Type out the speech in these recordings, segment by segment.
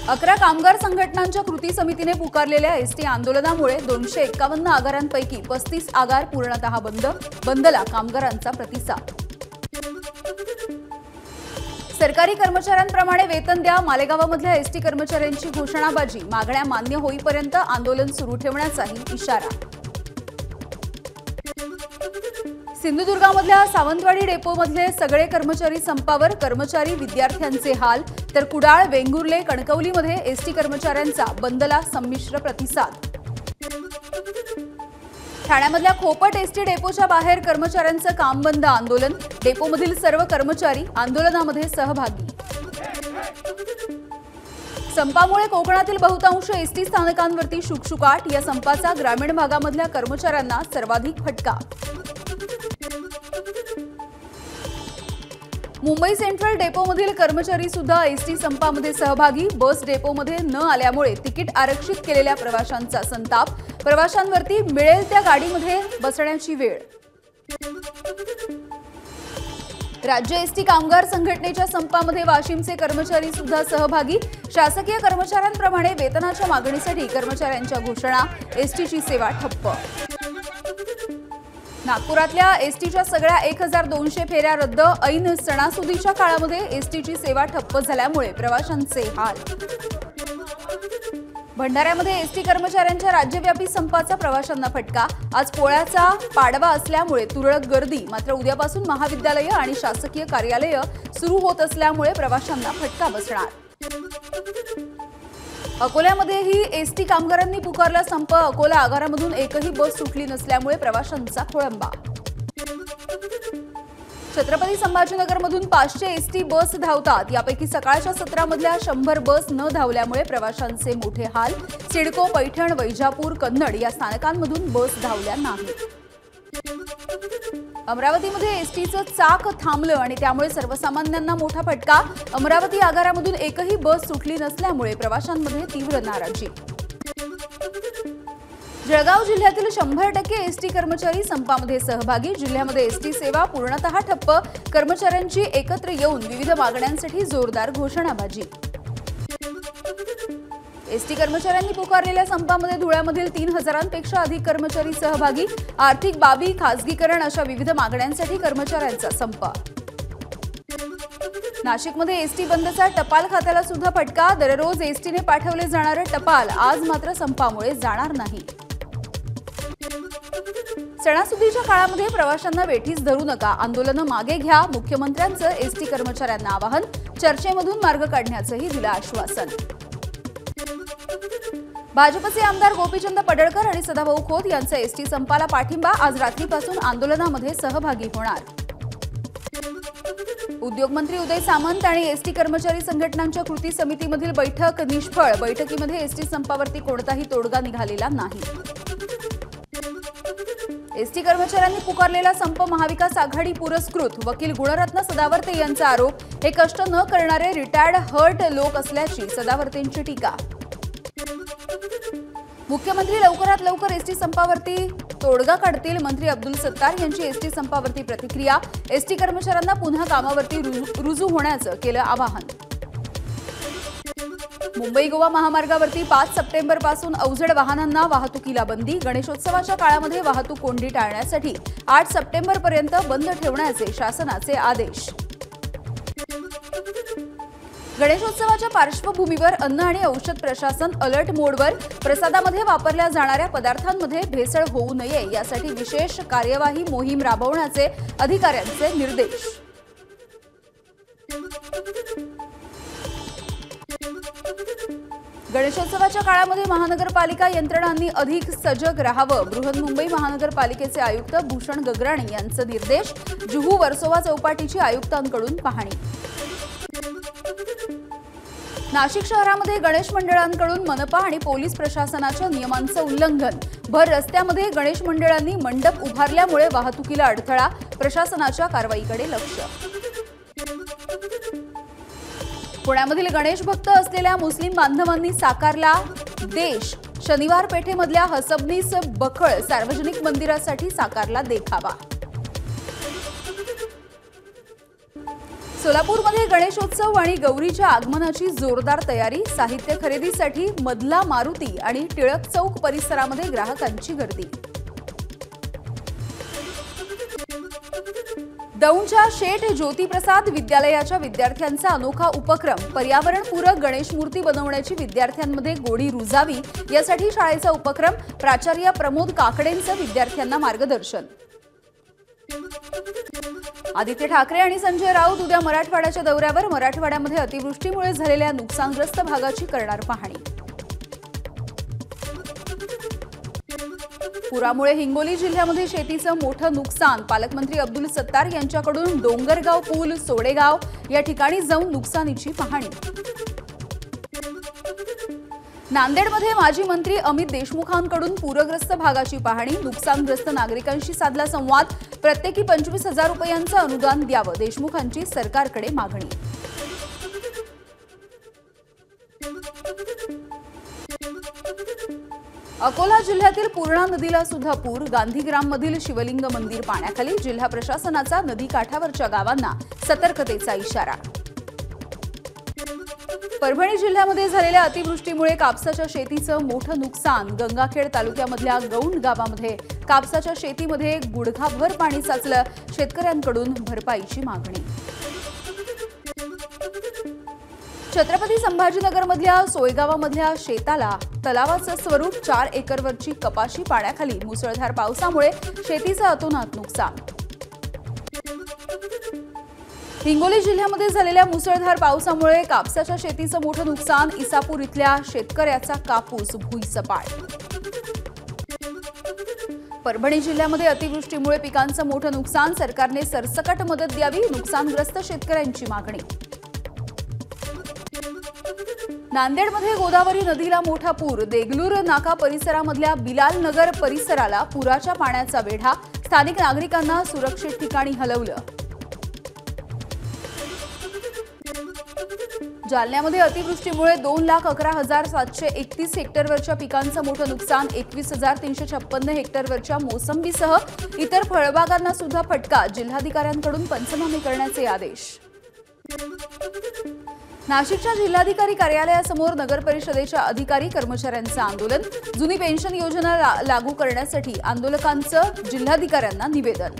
11 कामगार संघटनांच्या कृती समितीने पुकारलेल्या एसटी आंदोलनामुळे 251 आगारांपैकी 35 आगार पूर्णतः बंद. बंदला कामगारांचा प्रतिसाद. सरकारी कर्मचाऱ्यांप्रमाणे वेतन द्या, मालेगावमधल्या एसटी कर्मचाऱ्यांची घोषणाबाजी. मागण्या मान्य होईपर्यंत आंदोलन सुरू ठेवण्याचाही इशारा. सिंधुदुर्गामधल्या सावंतवाडी डेपोमधले सगळे कर्मचारी संपावर. कर्मचारी विद्यार्थ्यांचे हाल. तर कुडाळ, वेंगुर्ले, कणकवलीमध्ये एसटी कर्मचाऱ्यांचा बंदला संमिश्र प्रतिसाद. ठाण्यामधल्या खोपट एसटी डेपोच्या बाहेर कर्मचाऱ्यांचं काम बंद आंदोलन. डेपोमधील सर्व कर्मचारी आंदोलनामध्ये सहभागी. संपामुळे कोकणातील बहुतांश एसटी स्थानकांवरती शुकशुकाट. या संपाचा ग्रामीण भागामधल्या कर्मचाऱ्यांना सर्वाधिक फटका. मुंबई सेंट्रल डेपोमधील कर्मचारी सुद्धा एसटी संपामध्ये सहभागी. बस डेपोमध्ये न आल्यामुळे तिकीट आरक्षित केलेल्या प्रवाशांचा संताप. प्रवाशांवरती मिळेल त्या गाडीमध्ये बसण्याची वेळ. राज्य एसटी कामगार संघटनेच्या संपामध्ये वाशिमचे कर्मचारी सुद्धा सहभागी. शासकीय कर्मचाऱ्यांप्रमाणे वेतनाच्या मागणीसाठी कर्मचाऱ्यांच्या घोषणा. एसटीची सेवा ठप्प. नागपुरातल्या एसटीच्या सगळ्या 1200 फेऱ्या रद्द. ऐन सणासुदीच्या काळामध्ये एसटीची सेवा ठप्प झाल्यामुळे प्रवाशांचे हाल. भंडाऱ्यामध्ये एसटी कर्मचाऱ्यांच्या राज्यव्यापी संपाचा प्रवाशांना फटका. आज पोळ्याचा पाडवा असल्यामुळे तुरळक गर्दी. मात्र उद्यापासून महाविद्यालय आणि शासकीय कार्यालय सुरू होत असल्यामुळे प्रवाशांना फटका बसणार. अकोल्यामध्येही एसटी कामगारांनी पुकारला संप. अकोला आगारामधून एकही बस सुटली नसल्यामुळे प्रवाशांचा खोळंबा. छत्रपती संभाजीनगरमधून 500 एसटी बस धावतात. यापैकी सकाळच्या सत्रामधल्या 100 बस न धावल्यामुळे प्रवाशांचे मोठे हाल. सिडको, पैठण, वैजापूर, कन्नड या स्थानकांमधून बस धावल्या नाहीत. अमरावतीमध्ये एसटीचं चाक थांबलं आणि त्यामुळे सर्वसामान्यांना मोठा फटका. अमरावती आगारामधून एकही बस सुटली नसल्यामुळे प्रवाशांमध्ये तीव्र नाराजी. जळगाव जिल्ह्यातील 100% एसटी कर्मचारी संपामध्ये सहभागी. जिल्ह्यामध्ये एसटी सेवा पूर्णतः ठप्प. कर्मचाऱ्यांची एकत्र येऊन विविध मागण्यांसाठी जोरदार घोषणाबाजी. एसटी कर्मचाऱ्यांनी पुकारलेल्या संपामध्ये धुळ्यामधील 3000पेक्षा अधिक कर्मचारी सहभागी. आर्थिक बाबी, खासगीकरण अशा विविध मागण्यांसाठी कर्मचाऱ्यांचा संप. नाशिकमध्ये एसटी बंदचा टपाल खात्याला सुद्धा फटका. दररोज एसटीने पाठवले जाणारे टपाल आज मात्र संपामुळे जाणार नाही. सणासुदीच्या काळामध्ये प्रवाशांना वेठीस धरू नका, आंदोलनं मागे घ्या. मुख्यमंत्र्यांचं एसटी कर्मचाऱ्यांना आवाहन. चर्चेमधून मार्ग काढण्याचंही दिलं आश्वासन. भाजपचे आमदार गोपीचंद पडळकर आणि सदाभाऊ खोत यांचा एसटी संपाला पाठिंबा. आज रात्रीपासून आंदोलनामध्ये सहभागी होणार. उद्योगमंत्री उदय सामंत आणि एसटी कर्मचारी संघटनांच्या कृती समितीमधील बैठक निष्फळ. बैठकीमध्ये एसटी संपावरती कोणताही तोडगा निघालेला नाही. एसटी कर्मचाऱ्यांनी पुकारलेला संप महाविकास आघाडी पुरस्कृत. वकील गुणरत्न सदावर्ते यांचा आरोप. हे कष्ट न करणारे रिटायर्ड हर्ट लोक असल्याची सदावर्तेंची टीका. मुख्यमंत्री लवकरात लवकर एसटी संपावरती तोडगा काढतील. मंत्री अब्दुल सत्तार यांची एसटी संपावरती प्रतिक्रिया. एसटी कर्मचाऱ्यांना पुन्हा कामावरती रुजू होण्याचं केलं आवाहन. मुंबई गोवा महामार्गावरती 5 सप्टेंबरपासून अवजड वाहनांना वाहतुकीला बंदी. गणेशोत्सवाच्या काळामध्ये वाहतूक कोंडी टाळण्यासाठी 8 सप्टेंबरपर्यंत बंद ठेवण्याचे शासनाचे आदेश. गणेशोत्सवाच्या पार्श्वभूमीवर अन्न आणि औषध प्रशासन अलर्ट मोडवर. प्रसादामध्ये वापरल्या जाणाऱ्या पदार्थांमध्ये भेसळ होऊ नये यासाठी विशेष कार्यवाही मोहीम राबवण्याचे अधिकाऱ्यांचे निर्देश. गणेशोत्सवाच्या काळामध्ये महानगरपालिका यंत्रणांनी अधिक सजग राहावं. बृहन्मुंबई महानगरपालिकेचे आयुक्त भूषण गगराणी यांचे निर्देश. जुहू वर्सोवा चौपाटीची आयुक्तांकडून पाहणी. नाशिक शहरामध्ये गणेश मंडळांकडून मनपा आणि पोलीस प्रशासनाच्या नियमांचं उल्लंघन. भर रस्त्यामध्ये गणेश मंडळांनी मंडप उभारल्यामुळे वाहतुकीला अडथळा. प्रशासनाच्या कारवाईकडे लक्ष. पुण्यामधील गणेश भक्त असलेल्या मुस्लिम बांधवांनी साकारला देश. शनिवार पेठेमधल्या हसबनीस बखळ सार्वजनिक मंदिरासाठी साकारला देखावा. सोलापूरमध्ये गणेशोत्सव आणि गौरीच्या आगमनाची जोरदार तयारी. साहित्य खरेदीसाठी मधला मारुती आणि टिळक चौक परिसरामध्ये ग्राहकांची गर्दी. दौंडच्या शेठ ज्योतिप्रसाद विद्यालयाच्या विद्यार्थ्यांचा अनोखा उपक्रम. पर्यावरणपूरक गणेश मूर्ती बनवण्याची विद्यार्थ्यांमध्ये गोडी रुजावी यासाठी शाळेचा उपक्रम. प्राचार्य प्रमोद काकडेंचं विद्यार्थ्यांना मार्गदर्शन. आदित्य ठाकरे आणि संजय राऊत उद्या मराठवाड्याच्या दौऱ्यावर. मराठवाड्यामध्ये अतिवृष्टीमुळे झालेल्या नुकसानग्रस्त भागाची करणार पाहणी. पुरामुळे हिंगोली जिल्ह्यामध्ये शेतीचं मोठं नुकसान. पालकमंत्री अब्दुल सत्तार यांच्याकडून डोंगरगाव पूल, सोडेगाव या ठिकाणी जाऊन नुकसानीची पाहणी. नांदेडमध्ये माजी मंत्री अमित देशमुखांकडून पूरग्रस्त भागाची पाहणी. नुकसानग्रस्त नागरिकांशी साधला संवाद. प्रत्येकी 25,000 रुपयांचं अनुदान द्यावं, देशमुखांची सरकारकडे मागणी. अकोला जिल्ह्यातील पूर्णा नदीला सुद्धा पूर. गांधीग्राममधील शिवलिंग मंदिर पाण्याखाली. जिल्हा प्रशासनाचा नदी काठावरच्या गावांना सतर्कतेचा इशारा. परभणी जिल्ह्यामध्ये झालेल्या अतिवृष्टीमुळे कापसाच्या शेतीचं मोठं नुकसान. गंगाखेड तालुक्यामधल्या गौंड गावामध्ये कापसाच्या शेतीमध्ये गुडघाभर पाणी साचलं. शेतकऱ्यांकडून भरपाईची मागणी. छत्रपती संभाजीनगरमधल्या सोयगावामधल्या शेताला तलावाचं स्वरूप. 4 एकरवरची कपाशी पाण्याखाली. मुसळधार पावसामुळे शेतीचं अतोनात नुकसान. हिंगोली जिल्ह्यामध्ये झालेल्या मुसळधार पावसामुळे कापसाच्या शेतीचं मोठं नुकसान. इसापूर इथल्या शेतकऱ्याचा कापूस भुईसपाट. परभणी जिल्ह्यामध्ये अतिवृष्टीमुळे पिकांचं मोठं नुकसान. सरकारने सरसकट मदत द्यावी, नुकसानग्रस्त शेतकऱ्यांची मागणी. नांदेडमध्ये गोदावरी नदीला मोठा पूर. देगलूर नाका परिसरामधल्या बिलाल नगर परिसराला पुराच्या पाण्याचा वेढा. स्थानिक नागरिकांना सुरक्षित ठिकाणी हलवलं. जालन्यामध्ये अतिवृष्टीमुळे 2,11,731 हेक्टरवरच्या पिकांचं मोठं नुकसान. 21,356 हेक्टरवरच्या मोसंबीसह इतर फळबागांना सुद्धा फटका. जिल्हाधिकाऱ्यांकडून पंचनामे करण्याचे आदेश. नाशिकच्या जिल्हाधिकारी कार्यालयासमोर नगर परिषदेच्या अधिकारी कर्मचाऱ्यांचं आंदोलन. जुनी पेन्शन योजना लागू करण्यासाठी आंदोलकांचं जिल्हाधिकाऱ्यांना निवेदन.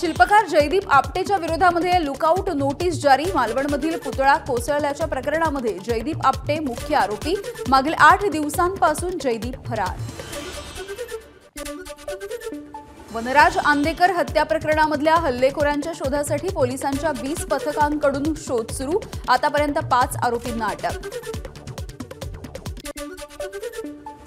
शिल्पकार जयदीप आपटेच्या विरोधामध्ये लुकआउट नोटीस जारी. मालवणमधील पुतळा कोसळल्याच्या प्रकरणामध्ये जयदीप आपटे मुख्य आरोपी. मागील 8 दिवसांपासून जयदीप फरार. वनराज आंदेकर हत्या प्रकरणामधल्या हल्लेखोरांच्या शोधासाठी पोलिसांच्या 20 पथकांकडून शोध सुरू. आतापर्यंत 5 आरोपींना अटक.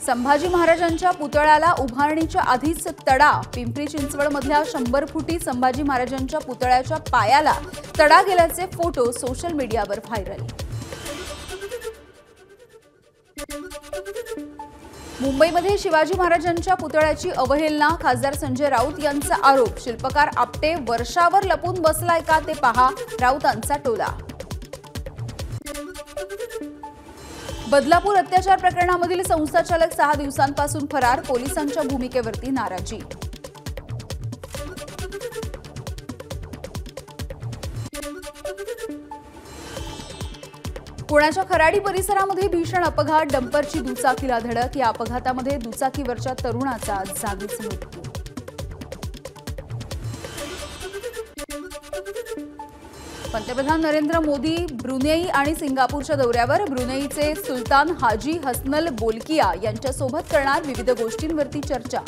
संभाजी महाराजांच्या पुतळ्याला उभारणीच्या आधीच तडा. पिंपरी चिंचवडमधल्या 100 फुटी संभाजी महाराजांच्या पुतळ्याच्या पायाला तडा गेल्याचे फोटो सोशल मीडियावर व्हायरल. मुंबईमध्ये शिवाजी महाराजांच्या पुतळ्याची अवहेलना. खासदार संजय राऊत यांचा आरोप. शिल्पकार आपटे वर्षावर लपून बसलाय का ते पहा, राऊतांचा टोला. बदलापूर अत्याचार प्रकरणामधील संस्थाचालक 6 दिवसांपासून फरार. पोलिसांच्या भूमिकेवरती नाराजी. पुण्याच्या खराडी परिसरामध्ये भीषण अपघात. डंपरची दुचाकीला धडक. या अपघातामध्ये दुचाकीवरच्या तरुणाचा जागीच मृत्यू. पंतप्रधान नरेंद्र मोदी ब्रुनेई आणि सिंगापूरच्या दौऱ्यावर. ब्रुनेईचे सुलतान हाजी हसनल बोलकिया यांच्यासोबत करणार विविध गोष्टींवरती चर्चा.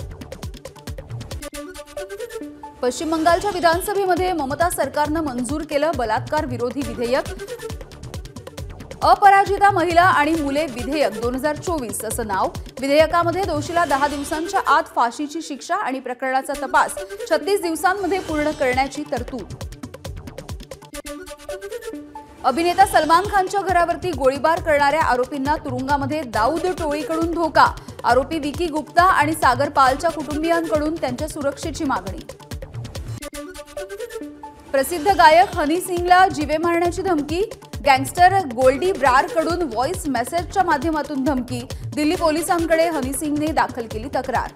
पश्चिम बंगालच्या विधानसभेमध्ये ममता सरकारनं मंजूर केलं बलात्कार विरोधी विधेयक. अपराजिता महिला आणि मुले विधेयक 2024 असं नाव. विधेयकामध्ये दोषीला 10 दिवसांच्या आत फाशीची शिक्षा आणि प्रकरणाचा तपास 36 दिवसांमध्ये पूर्ण करण्याची तरतूद. अभिनेता सलमान खानच्या घरावरती गोळीबार करणाऱ्या आरोपींना तुरुंगामध्ये दाऊद टोळीकडून धोका. आरोपी विकी गुप्ता आणि सागर पालच्या कुटुंबियांकडून त्यांच्या सुरक्षेची मागणी. प्रसिद्ध गायक हनी सिंगला जीवे मारण्याची धमकी. गँगस्टर गोल्डी ब्रारकडून व्हॉइस मेसेजच्या माध्यमातून धमकी. दिल्ली पोलिसांकडे हनी सिंगने दाखल केली तक्रार.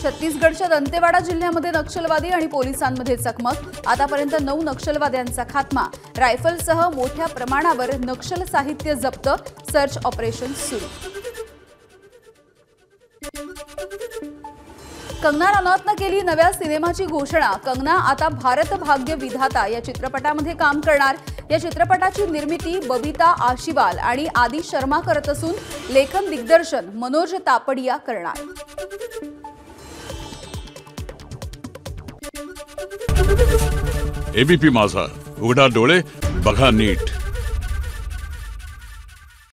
छत्तीसगडच्या दंतेवाडा जिल्ह्यामध्ये नक्षलवादी आणि पोलिसांमध्ये चकमक। आतापर्यंत 9 नक्षलवाद्यांचा खात्मा। रायफलसह मोठ्या प्रमाणावर नक्षल साहित्य जप्त। सर्च ऑपरेशन सुरू। कंगना रनौतनं केली नव्या सिनेमाची घोषणा। कंगना आता भारत भाग्य विधाता या चित्रपटामध्ये काम करणार। या चित्रपटाची निर्मिती बबिता आशीवाल आणि आदी शर्मा करत असून लेखन दिग्दर्शन मनोज तापडिया करणार। एबीपी माझा, उघडा डोळे बघा नीट।